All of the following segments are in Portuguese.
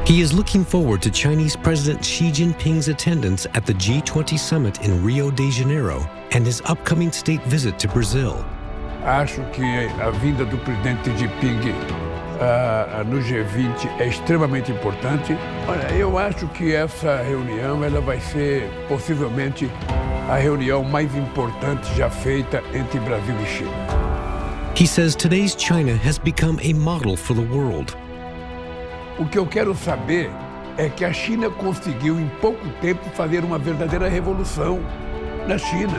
He is looking forward to Chinese President Xi Jinping's attendance at the G20 summit in Rio de Janeiro and his upcoming state visit to Brazil. Acho que a vinda do presidente Xi Jinping no G20 é extremamente importante. Olha, eu acho que essa reunião ela vai ser possivelmente a reunião mais importante já feita entre Brasil e China. He says today's China has become a model for the world. O que eu quero saber é que a China conseguiu em pouco tempo fazer uma verdadeira revolução na China.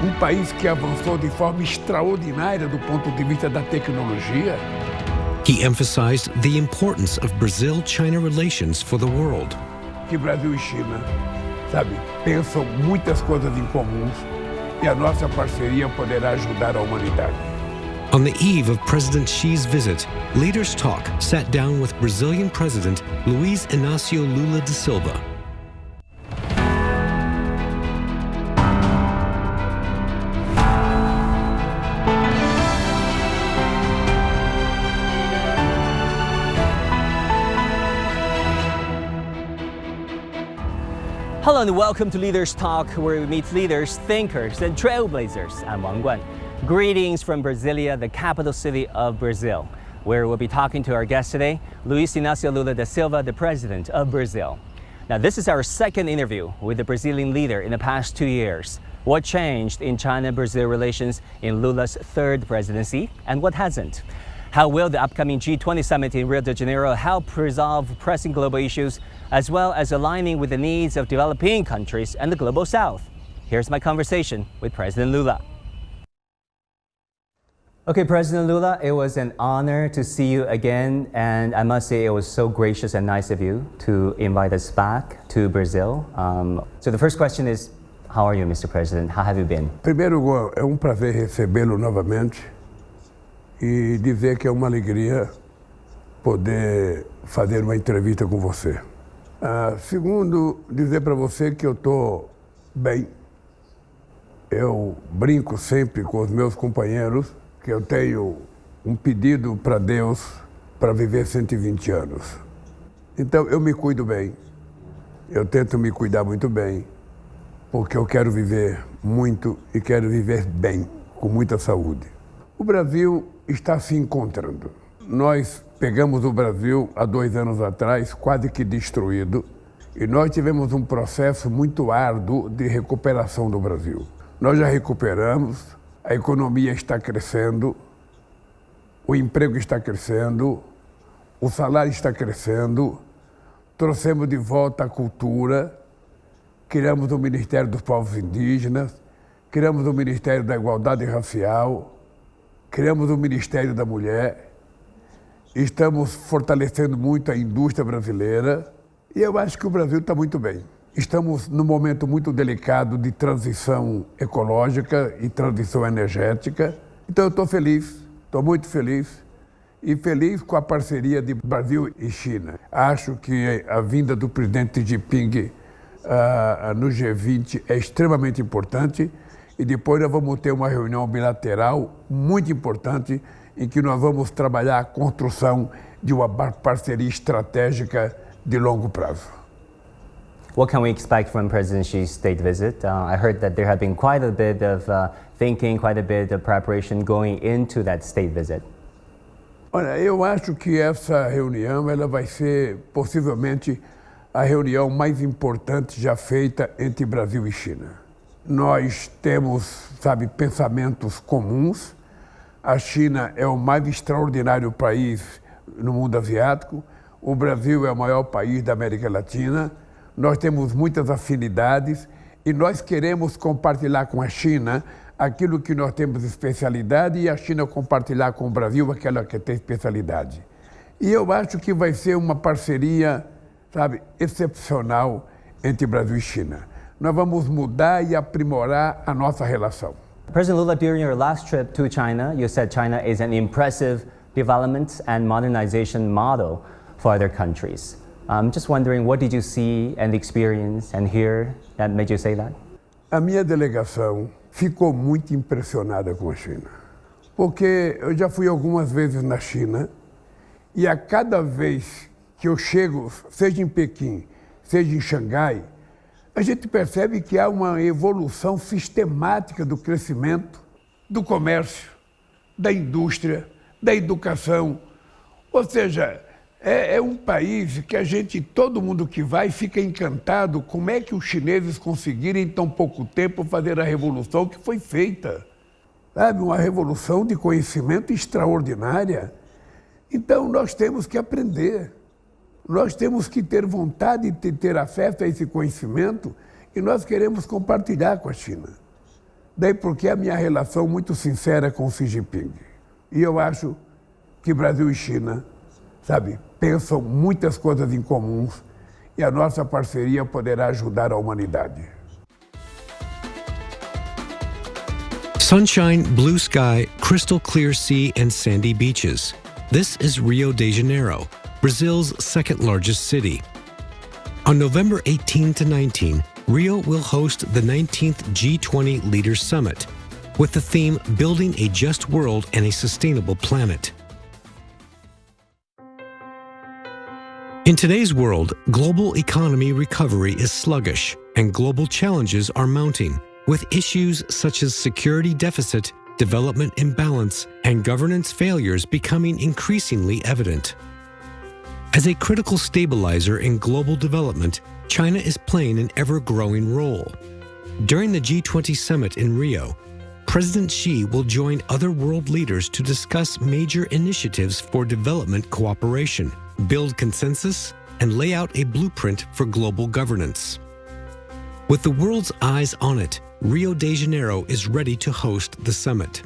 Um país que avançou de forma extraordinária do ponto de vista da tecnologia. He emphasized the importance of Brazil-China relations for the world. Que Brasil e China, sabe, pensam muitas coisas em comuns e a nossa parceria poderá ajudar a humanidade. On the eve of President Xi's visit, Leaders Talk sat down with Brazilian President Luiz Inácio Lula da Silva. Hello and welcome to Leaders Talk, where we meet leaders, thinkers, and trailblazers. I'm Wang Guan. Greetings from Brasilia, the capital city of Brazil, where we'll be talking to our guest today, Luiz Inácio Lula da Silva, the president of Brazil. Now, this is our second interview with the Brazilian leader in the past 2 years. What changed in China-Brazil relations in Lula's third presidency, and what hasn't? How will the upcoming G20 summit in Rio de Janeiro help resolve pressing global issues, as well as aligning with the needs of developing countries and the global south? Here's my conversation with President Lula. Okay, President Lula, it was an honor to see you again, and I must say it was so gracious and nice of you to invite us back to Brazil. So the first question is, how are you, Mr. President? How have you been? Primeiro, é prazer recebê-lo novamente e dizer que é uma alegria poder fazer uma entrevista com você. Segundo, dizer para você que eu estou bem. Eu brinco sempre com os meus companheiros que eu tenho um pedido para Deus para viver 120 anos. Então, eu me cuido bem. Eu tento me cuidar muito bem, porque eu quero viver muito e quero viver bem, com muita saúde. O Brasil está se encontrando. Nós pegamos o Brasil há 2 anos atrás, quase que destruído, e nós tivemos um processo muito árduo de recuperação do Brasil. Nós já recuperamos, a economia está crescendo, o emprego está crescendo, o salário está crescendo, trouxemos de volta a cultura, criamos o Ministério dos Povos Indígenas, criamos o Ministério da Igualdade Racial, criamos o Ministério da Mulher, estamos fortalecendo muito a indústria brasileira e eu acho que o Brasil está muito bem. Estamos num momento muito delicado de transição ecológica e transição energética. Então eu estou feliz, estou muito feliz e feliz com a parceria de Brasil e China. Acho que a vinda do presidente Xi Jinping no G20 é extremamente importante e depois nós vamos ter uma reunião bilateral muito importante em que nós vamos trabalhar a construção de uma parceria estratégica de longo prazo. What can we expect from President Xi's state visit? I heard that there had been quite a bit of thinking, quite a bit of preparation going into that state visit. Olha, eu acho que essa reunião ela vai ser possivelmente a reunião mais importante já feita entre Brasil e China. Nós temos, sabe, pensamentos comuns. A China é o mais extraordinário país no mundo asiático. O Brasil é o maior país da América Latina. Nós temos muitas afinidades e nós queremos compartilhar com a China aquilo que nós temos especialidade e a China compartilhar com o Brasil aquela que tem especialidade. E eu acho que vai ser uma parceria, sabe, excepcional entre Brasil e China. Nós vamos mudar e aprimorar a nossa relação. President Lula, during your last trip to China, you said China is an impressive development and modernization model for other countries. I'm just wondering, what did you see and experience and hear that made you say that? A minha delegação ficou muito impressionada com a China, porque eu já fui algumas vezes na China e a cada vez que eu chego, seja em Pequim, seja em Xangai, a gente percebe que há uma evolução sistemática do crescimento, do comércio, da indústria, da educação. Ou seja, é um país que todo mundo que vai fica encantado como é que os chineses conseguiram em tão pouco tempo fazer a revolução que foi feita. Sabe, uma revolução de conhecimento extraordinária. Então nós temos que aprender, nós temos que ter vontade de ter acesso a esse conhecimento e nós queremos compartilhar com a China. Daí porque a minha relação muito sincera com o Xi Jinping. E eu acho que Brasil e China, sabe, pensam muitas coisas em comuns e a nossa parceria poderá ajudar a humanidade. Sunshine, blue sky, crystal clear sea, and sandy beaches. This is Rio de Janeiro, Brazil's second largest city. On November 18 to 19, Rio will host the 19th G20 Leaders Summit with the theme Building a Just World and a Sustainable Planet. In today's world, global economy recovery is sluggish and global challenges are mounting, with issues such as security deficit, development imbalance, and governance failures becoming increasingly evident. As a critical stabilizer in global development, China is playing an ever-growing role. During the G20 summit in Rio, President Xi will join other world leaders to discuss major initiatives for development cooperation, build consensus, and lay out a blueprint for global governance. With the world's eyes on it, Rio de Janeiro is ready to host the summit.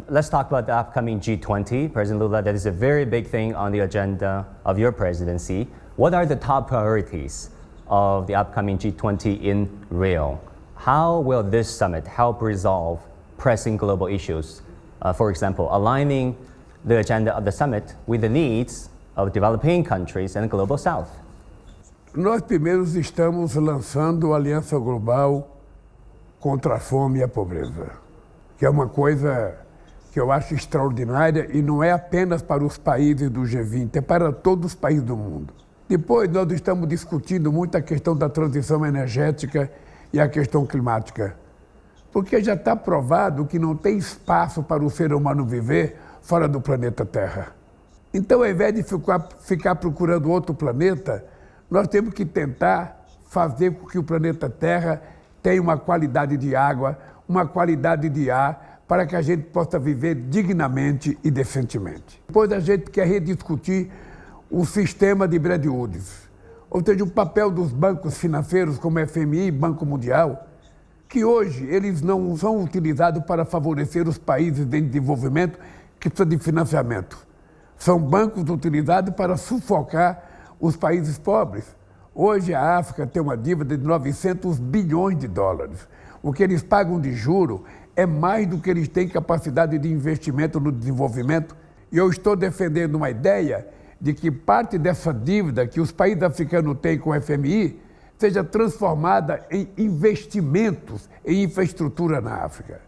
Let's talk about the upcoming G20. President Lula, that is a very big thing on the agenda of your presidency. What are the top priorities of the upcoming G20 in Rio? How will this summit help resolve pressing global issues? For example, aligning the agenda of the summit with the needs of developing countries and the global south. Nós primeiros estamos lançando a Aliança Global contra a Fome e a Pobreza, que é uma coisa que eu acho extraordinária e não é apenas para os países do G20, é para todos os países do mundo. Depois nós estamos discutindo muito a questão da transição energética e a questão climática, porque já está provado que não tem espaço para o ser humano viver fora do planeta Terra. Então, ao invés de ficar procurando outro planeta, nós temos que tentar fazer com que o planeta Terra tenha uma qualidade de água, uma qualidade de ar, para que a gente possa viver dignamente e decentemente. Depois a gente quer rediscutir o sistema de Bretton Woods, ou seja, o papel dos bancos financeiros como FMI e Banco Mundial, que hoje eles não são utilizados para favorecer os países em desenvolvimento que precisam de financiamento. São bancos utilizados para sufocar os países pobres. Hoje a África tem uma dívida de 900 bilhões de dólares. O que eles pagam de juro é mais do que eles têm capacidade de investimento no desenvolvimento. E eu estou defendendo uma ideia de que parte dessa dívida que os países africanos têm com o FMI seja transformada em investimentos em infraestrutura na África.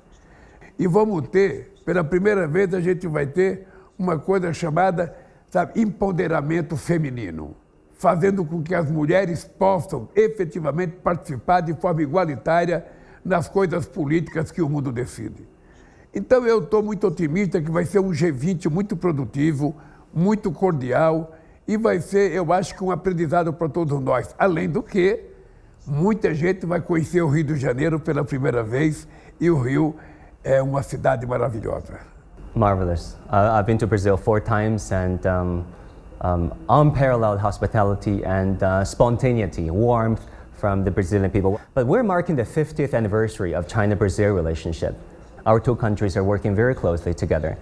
E vamos ter, pela primeira vez, a gente vai ter uma coisa chamada, empoderamento feminino, fazendo com que as mulheres possam efetivamente participar de forma igualitária nas coisas políticas que o mundo decide. Então eu estou muito otimista que vai ser um G20 muito produtivo, muito cordial e vai ser, eu acho que um aprendizado para todos nós. Além do que, muita gente vai conhecer o Rio de Janeiro pela primeira vez e o Rio é uma cidade maravilhosa. Marvelous. I've been to Brazil 4 times and unparalleled hospitality and spontaneity, warmth from the Brazilian people. But we're marking the 50th anniversary of China-Brazil relationship. Our two countries are working very closely together.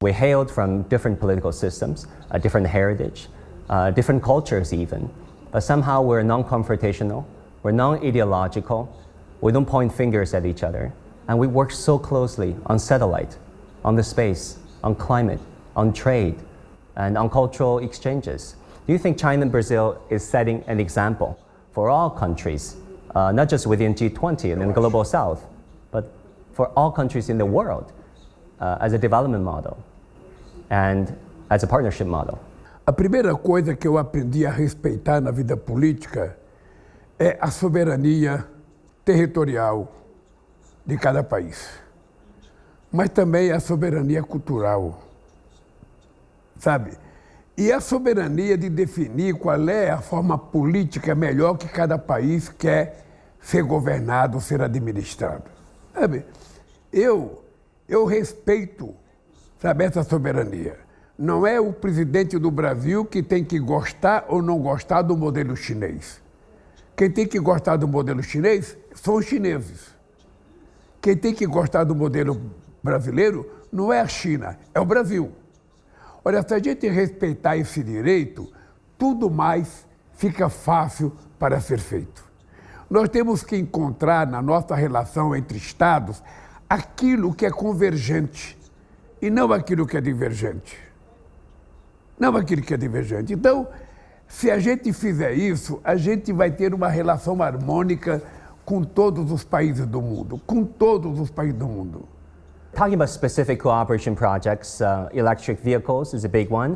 We hailed from different political systems, a different heritage, different cultures even. But somehow we're non-confrontational, we're non-ideological, we don't point fingers at each other. And we work so closely on satellite, on the space, on climate, on trade, and on cultural exchanges. Do you think China and Brazil is setting an example for all countries, not just within G20 and in the global south, but for all countries in the world as a development model? And as a partnership model? A primeira coisa que eu aprendi a respeitar na vida política é a soberania territorial de cada país, mas também a soberania cultural, sabe? E a soberania de definir qual é a forma política melhor que cada país quer ser governado, ser administrado. Sabe? Eu respeito, sabe, essa soberania. Não é o presidente do Brasil que tem que gostar ou não gostar do modelo chinês. Quem tem que gostar do modelo chinês são os chineses. Quem tem que gostar do modelo brasileiro não é a China, é o Brasil. Olha, se a gente respeitar esse direito, tudo mais fica fácil para ser feito. Nós temos que encontrar na nossa relação entre Estados aquilo que é convergente e não aquilo que é divergente. Não aquilo que é divergente. Então, se a gente fizer isso, a gente vai ter uma relação harmônica com todos os países do mundo, com todos os países do mundo. Talking about specific cooperation projects, electric vehicles is a big one.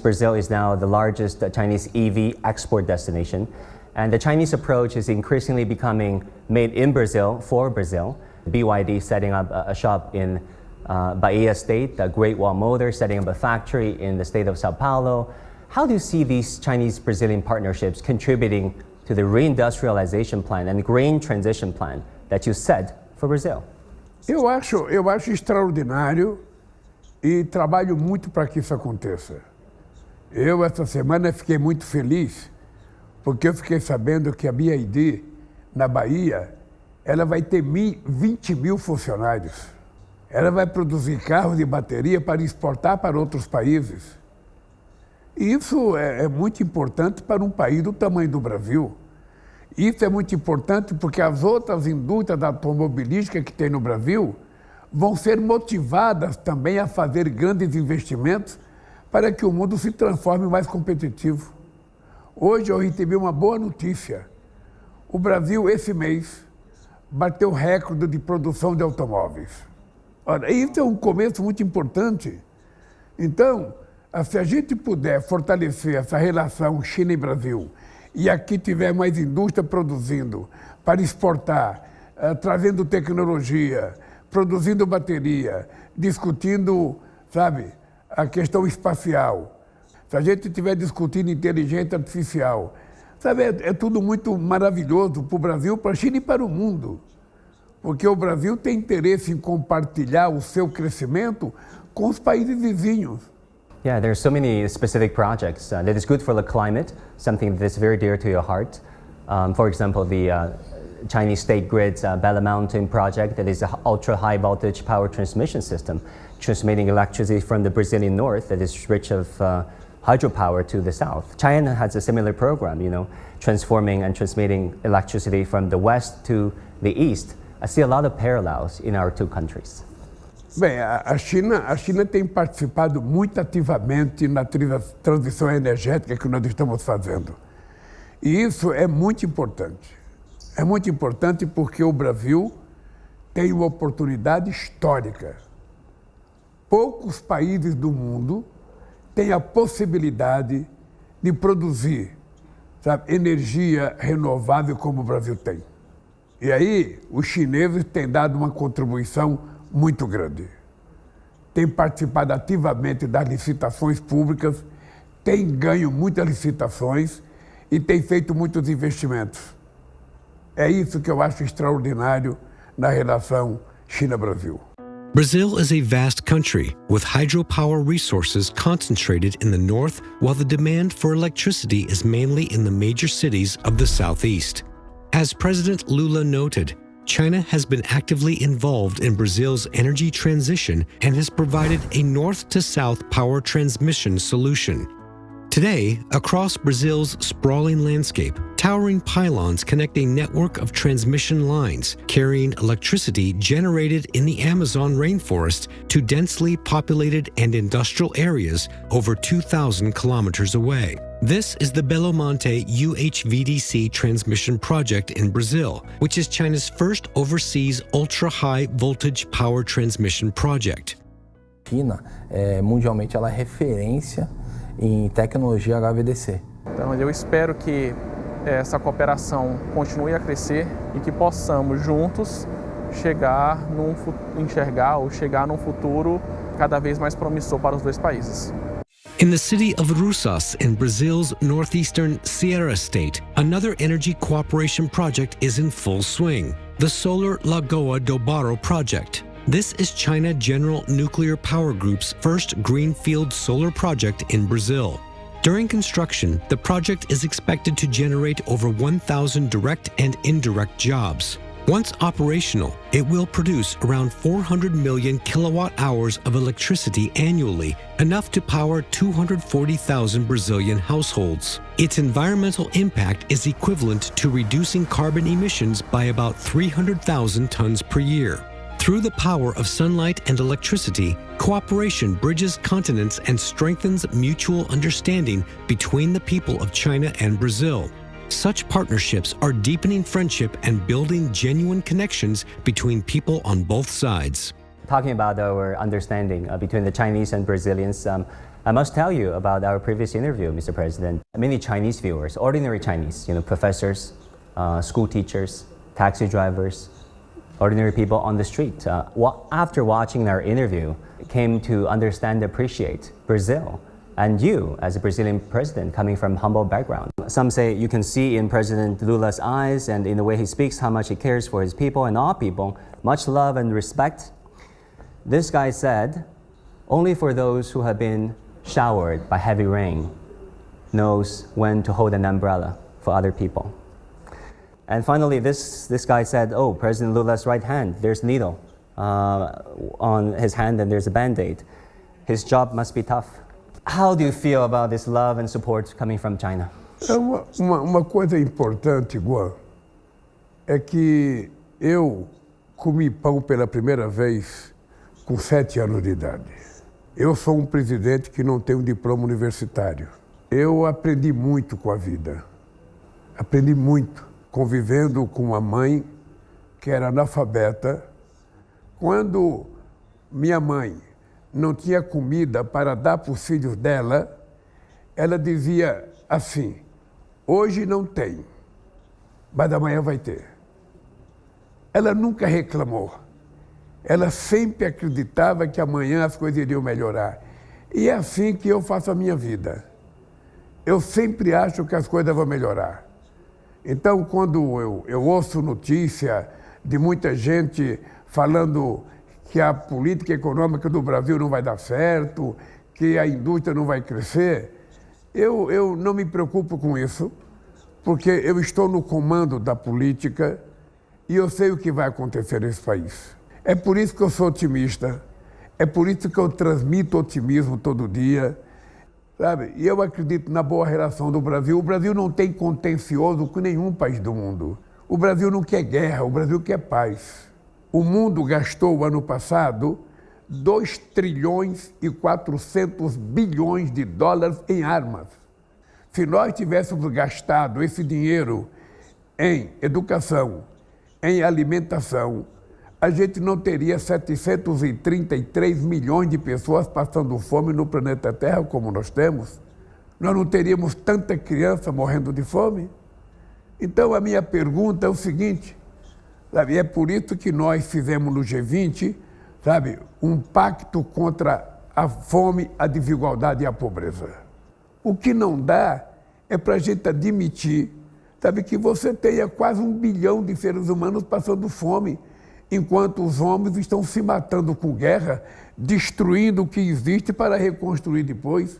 Brazil is now the largest Chinese EV export destination. And the Chinese approach is increasingly becoming made in Brazil for Brazil. BYD setting up a shop in Bahia State, Great Wall Motors setting up a factory in the state of Sao Paulo. How do you see these Chinese-Brazilian partnerships contributing to the reindustrialization plan and green transition plan that you set for Brazil? Eu acho extraordinário e trabalho muito para que isso aconteça. Eu, essa semana, fiquei muito feliz porque eu fiquei sabendo que a BYD, na Bahia, ela vai ter 20 mil funcionários. Ela vai produzir carros de bateria para exportar para outros países. E isso é muito importante para um país do tamanho do Brasil. Isso é muito importante porque as outras indústrias automobilísticas que tem no Brasil vão ser motivadas também a fazer grandes investimentos para que o mundo se transforme mais competitivo. Hoje eu recebi uma boa notícia. O Brasil, esse mês, bateu recorde de produção de automóveis. Olha, isso é um começo muito importante. Então, se a gente puder fortalecer essa relação China e Brasil, e aqui tiver mais indústria produzindo para exportar, trazendo tecnologia, produzindo bateria, discutindo, sabe, a questão espacial. Se a gente estiver discutindo inteligência artificial, sabe, é tudo muito maravilhoso para o Brasil, para a China e para o mundo. Porque o Brasil tem interesse em compartilhar o seu crescimento com os países vizinhos. Yeah, there are so many specific projects that is good for the climate, something that is very dear to your heart. For example, the Chinese State Grid's Bella Mountain project, that is an ultra-high voltage power transmission system, transmitting electricity from the Brazilian north that is rich of hydropower to the south. China has a similar program, you know, transforming and transmitting electricity from the west to the east. I see a lot of parallels in our two countries. Bem, a China tem participado muito ativamente na transição energética que nós estamos fazendo. E isso é muito importante. É muito importante porque o Brasil tem uma oportunidade histórica. Poucos países do mundo têm a possibilidade de produzir, sabe, energia renovável como o Brasil tem. E aí, os chineses têm dado uma contribuição muito grande. Tem participado ativamente das licitações públicas, tem ganho muitas licitações e tem feito muitos investimentos. É isso que eu acho extraordinário na relação China-Brasil. Brazil is a vast country with hydropower resources concentrated in the north, while the demand for electricity is mainly in the major cities of the southeast. As President Lula noted, China has been actively involved in Brazil's energy transition and has provided a north-to-south power transmission solution. Today, across Brazil's sprawling landscape, towering pylons connect a network of transmission lines carrying electricity generated in the Amazon rainforest to densely populated and industrial areas over 2,000 kilometers away. This is the Belo Monte UHVDC transmission project in Brazil, which is China's first overseas ultra-high voltage power transmission project. China, mundialmente, ela é referência em tecnologia HVDC. Então, eu espero que essa cooperação continue a crescer e que possamos juntos chegar num futuro cada vez mais promissor para os dois países. In the city of Rusas in Brazil's northeastern Ceará state, another energy cooperation project is in full swing, the Solar Lagoa do Barro project. This is China General Nuclear Power Group's first greenfield solar project in Brazil. During construction, the project is expected to generate over 1,000 direct and indirect jobs. Once operational, it will produce around 400 million kilowatt hours of electricity annually, enough to power 240,000 Brazilian households. Its environmental impact is equivalent to reducing carbon emissions by about 300,000 tons per year. Through the power of sunlight and electricity, cooperation bridges continents and strengthens mutual understanding between the people of China and Brazil. Such partnerships are deepening friendship and building genuine connections between people on both sides. Talking about our understanding between the Chinese and Brazilians, I must tell you about our previous interview, Mr. President. Many Chinese viewers, ordinary Chinese, professors, school teachers, taxi drivers, ordinary people on the street, after watching our interview, came to understand and appreciate Brazil and you as a Brazilian president coming from humble background. Some say you can see in President Lula's eyes and in the way he speaks how much he cares for his people and all people, much love and respect. This guy said, only for those who have been showered by heavy rain knows when to hold an umbrella for other people. And finally, this guy said, oh, President Lula's right hand, there's a needle on his hand and there's a Band-Aid. His job must be tough. How do you feel about this love and support coming from China? Uma coisa importante, Guan, é que eu comi pão pela primeira vez com 7 anos de idade. Eu sou um presidente que não tem um diploma universitário. Eu aprendi muito com a vida. Aprendi muito convivendo com uma mãe que era analfabeta. Quando minha mãe não tinha comida para dar para os filhos dela, ela dizia assim, hoje não tem, mas amanhã vai ter. Ela nunca reclamou. Ela sempre acreditava que amanhã as coisas iriam melhorar. E é assim que eu faço a minha vida. Eu sempre acho que as coisas vão melhorar. Então, quando eu ouço notícia de muita gente falando que a política econômica do Brasil não vai dar certo, que a indústria não vai crescer, eu não me preocupo com isso, porque eu estou no comando da política e eu sei o que vai acontecer nesse país. É por isso que eu sou otimista, é por isso que eu transmito otimismo todo dia, sabe? E eu acredito na boa relação do Brasil. O Brasil não tem contencioso com nenhum país do mundo. O Brasil não quer guerra, o Brasil quer paz. O mundo gastou, ano passado, 2 trilhões e 400 bilhões de dólares em armas. Se nós tivéssemos gastado esse dinheiro em educação, em alimentação, a gente não teria 733 milhões de pessoas passando fome no planeta Terra como nós temos. Nós não teríamos tanta criança morrendo de fome. Então, a minha pergunta é o seguinte, sabe, é por isso que nós fizemos no G20, sabe, um pacto contra a fome, a desigualdade e a pobreza. O que não dá é para a gente admitir, sabe, que você tenha quase 1 bilhão de seres humanos passando fome, enquanto os homens estão se matando com guerra, destruindo o que existe para reconstruir depois.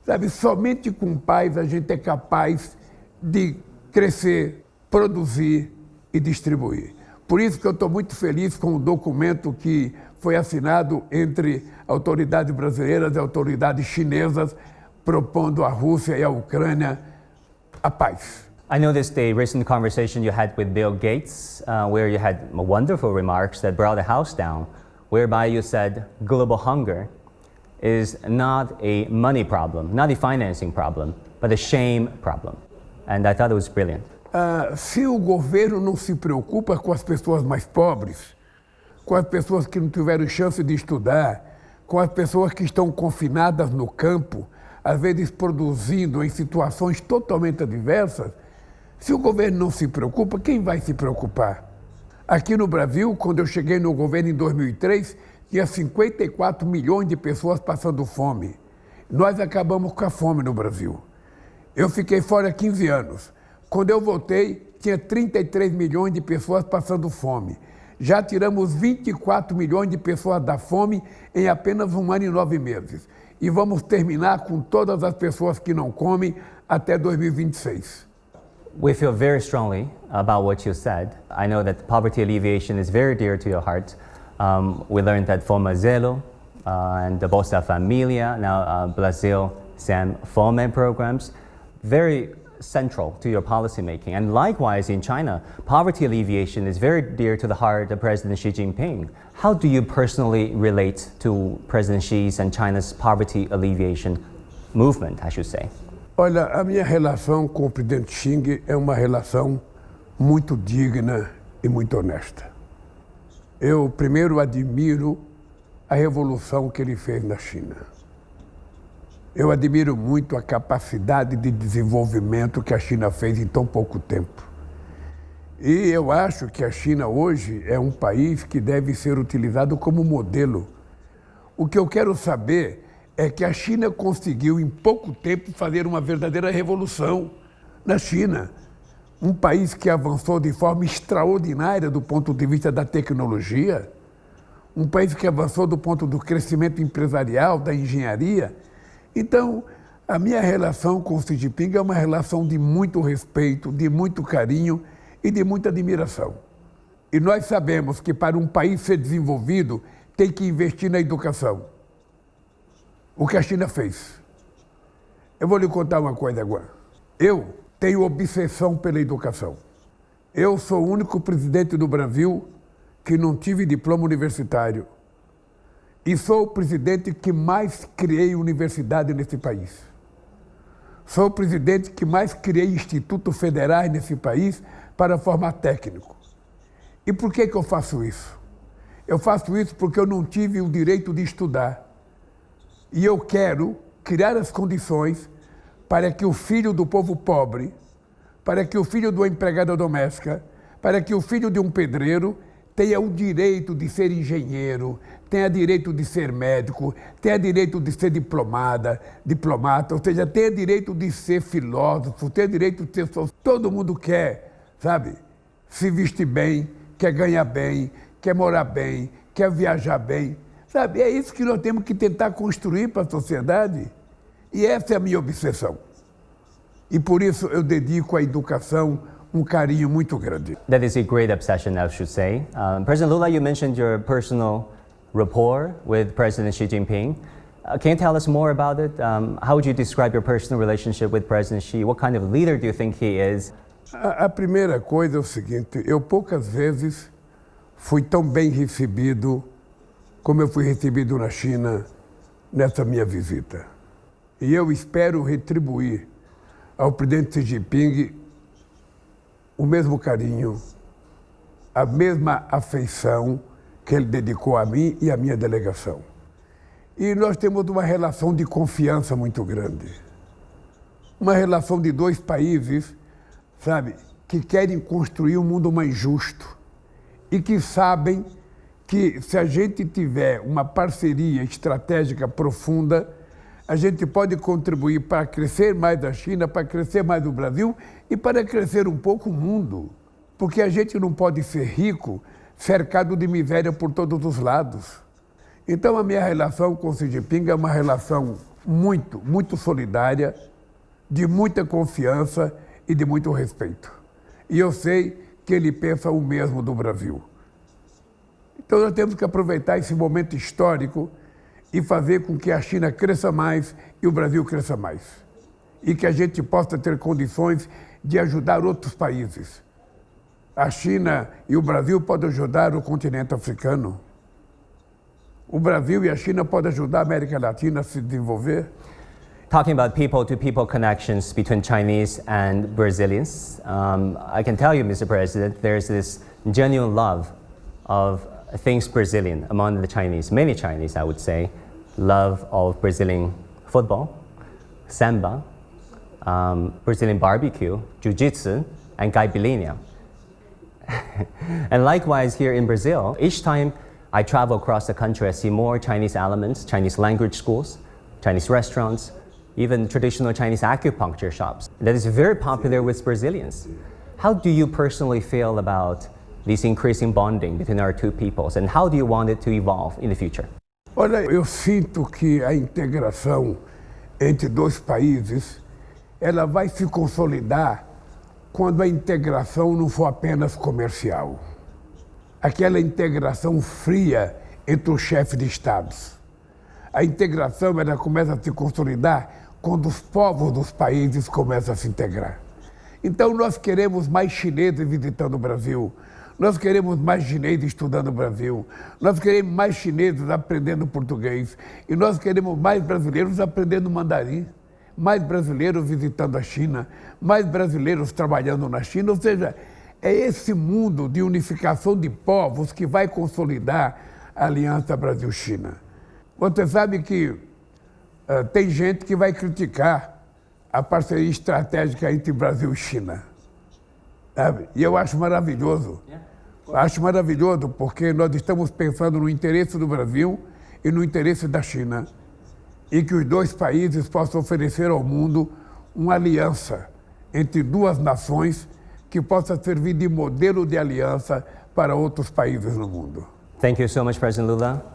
Sabe, somente com paz a gente é capaz de crescer, produzir e distribuir. Por isso que eu estou muito feliz com o documento que foi assinado entre autoridades brasileiras e autoridades chinesas, propondo à Rússia e à Ucrânia a paz. I noticed a recent conversation you had with Bill Gates, where you had wonderful remarks that brought the house down, whereby you said global hunger is not a money problem, not a financing problem, but a shame problem. And I thought it was brilliant. Se o governo não se preocupa com as pessoas mais pobres, com as pessoas que não tiveram chance de estudar, com as pessoas que estão confinadas no campo, às vezes produzindo em situações totalmente adversas, se o governo não se preocupa, quem vai se preocupar? Aqui no Brasil, quando eu cheguei no governo em 2003, tinha 54 milhões de pessoas passando fome. Nós acabamos com a fome no Brasil. Eu fiquei fora 15 anos. Quando eu voltei, tinha 33 milhões de pessoas passando fome. Já tiramos 24 milhões de pessoas da fome em apenas 1 ano e 9 meses. E vamos terminar com todas as pessoas que não comem até 2026. We feel very strongly about what you said. I know that poverty alleviation is very dear to your heart. We learned that Fome Zero and the Bolsa Familia, now Brazil Sem Fome programs, very central to your policymaking. And likewise in China, poverty alleviation is very dear to the heart of President Xi Jinping. How do you personally relate to President Xi's and China's poverty alleviation movement, I should say? Olha, a minha relação com o presidente Xi é uma relação muito digna e muito honesta. Eu primeiro admiro a revolução que ele fez na China. Eu admiro muito a capacidade de desenvolvimento que a China fez em tão pouco tempo. E eu acho que a China hoje é um país que deve ser utilizado como modelo. O que eu quero saber é que a China conseguiu em pouco tempo fazer uma verdadeira revolução na China. Um país que avançou de forma extraordinária do ponto de vista da tecnologia, um país que avançou do ponto do crescimento empresarial, da engenharia. Então, a minha relação com o Xi Jinping é uma relação de muito respeito, de muito carinho e de muita admiração. E nós sabemos que para um país ser desenvolvido, tem que investir na educação. O que a China fez. Eu vou lhe contar uma coisa agora. Eu tenho obsessão pela educação. Eu sou o único presidente do Brasil que não tive diploma universitário. E sou o presidente que mais criei universidade nesse país. Sou o presidente que mais criei institutos federais nesse país para formar técnico. E por que eu faço isso? Eu faço isso porque eu não tive o direito de estudar. E eu quero criar as condições para que o filho do povo pobre, para que o filho de uma empregada doméstica, para que o filho de um pedreiro tenha o direito de ser engenheiro, tenha direito de ser médico, tenha direito de ser diplomata, ou seja, tenha direito de ser filósofo, tenha direito de ser social. Todo mundo quer, sabe, se vestir bem, quer ganhar bem, quer morar bem, quer viajar bem. Sabe, é isso que nós temos que tentar construir para a sociedade. E essa é a minha obsessão. E por isso eu dedico à educação um carinho muito grande. That is a great obsession, I should say. President Lula, you mentioned your personal rapport with President Xi Jinping. Can you tell us more about it? How would you describe your personal relationship with President Xi? What kind of leader do you think he is? A primeira coisa é o seguinte, eu poucas vezes fui tão bem recebido como eu fui recebido na China nessa minha visita. E eu espero retribuir ao presidente Xi Jinping o mesmo carinho, a mesma afeição que ele dedicou a mim e à minha delegação. E nós temos uma relação de confiança muito grande. Uma relação de dois países, sabe, que querem construir um mundo mais justo e que sabem que se a gente tiver uma parceria estratégica profunda, a gente pode contribuir para crescer mais a China, para crescer mais o Brasil e para crescer um pouco o mundo. Porque a gente não pode ser rico cercado de miséria por todos os lados. Então a minha relação com o Xi Jinping é uma relação muito solidária, de muita confiança e de muito respeito. E eu sei que ele pensa o mesmo do Brasil. Então nós temos que aproveitar esse momento histórico e fazer com que a China cresça mais e o Brasil cresça mais. E que a gente possa ter condições de ajudar outros países. A China e o Brasil podem ajudar o continente africano. O Brasil e a China podem ajudar a América Latina a se desenvolver. Talking about people-to-people connections between Chinese and Brazilians, I can tell you, Mr. President, there's this genuine love of things Brazilian among the Chinese, many Chinese, I would say. love of Brazilian football, samba, Brazilian barbecue, jiu-jitsu, and caipirinha. And likewise here in Brazil, each time I travel across the country, I see more Chinese elements, Chinese language schools, Chinese restaurants, even traditional Chinese acupuncture shops. That is very popular with Brazilians. How do you personally feel about this increasing bonding between our two peoples, and how do you want it to evolve in the future? Olha, eu sinto que a integração entre dois países, ela vai se consolidar quando a integração não for apenas comercial. Aquela integração fria entre os chefes de estados. A integração, ela começa a se consolidar quando os povos dos países começam a se integrar. Então nós queremos mais chineses visitando o Brasil, nós queremos mais chineses estudando o Brasil, nós queremos mais chineses aprendendo português e nós queremos mais brasileiros aprendendo mandarim, mais brasileiros visitando a China, mais brasileiros trabalhando na China, ou seja, é esse mundo de unificação de povos que vai consolidar a Aliança Brasil-China. Você sabe que tem gente que vai criticar a parceria estratégica entre Brasil e China. Sabe? E eu acho maravilhoso. Acho maravilhoso porque nós estamos pensando no interesse do Brasil e no interesse da China. E que os dois países possam oferecer ao mundo uma aliança entre duas nações que possa servir de modelo de aliança para outros países no mundo. Thank you so much, President Lula.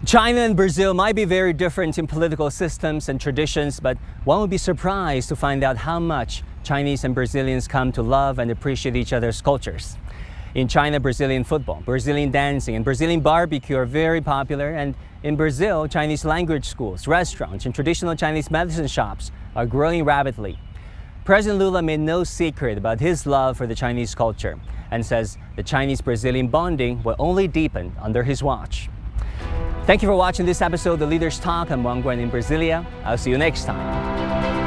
China and Brazil might be very different in political systems and traditions, but one would be surprised to find out how much Chinese and Brazilians come to love and appreciate each other's cultures. In China, Brazilian football, Brazilian dancing, and Brazilian barbecue are very popular, and in Brazil, Chinese language schools, restaurants, and traditional Chinese medicine shops are growing rapidly. President Lula made no secret about his love for the Chinese culture and says the Chinese-Brazilian bonding will only deepen under his watch. Thank you for watching this episode of The Leaders Talk. I'm Wang Guan in Brasilia. I'll see you next time.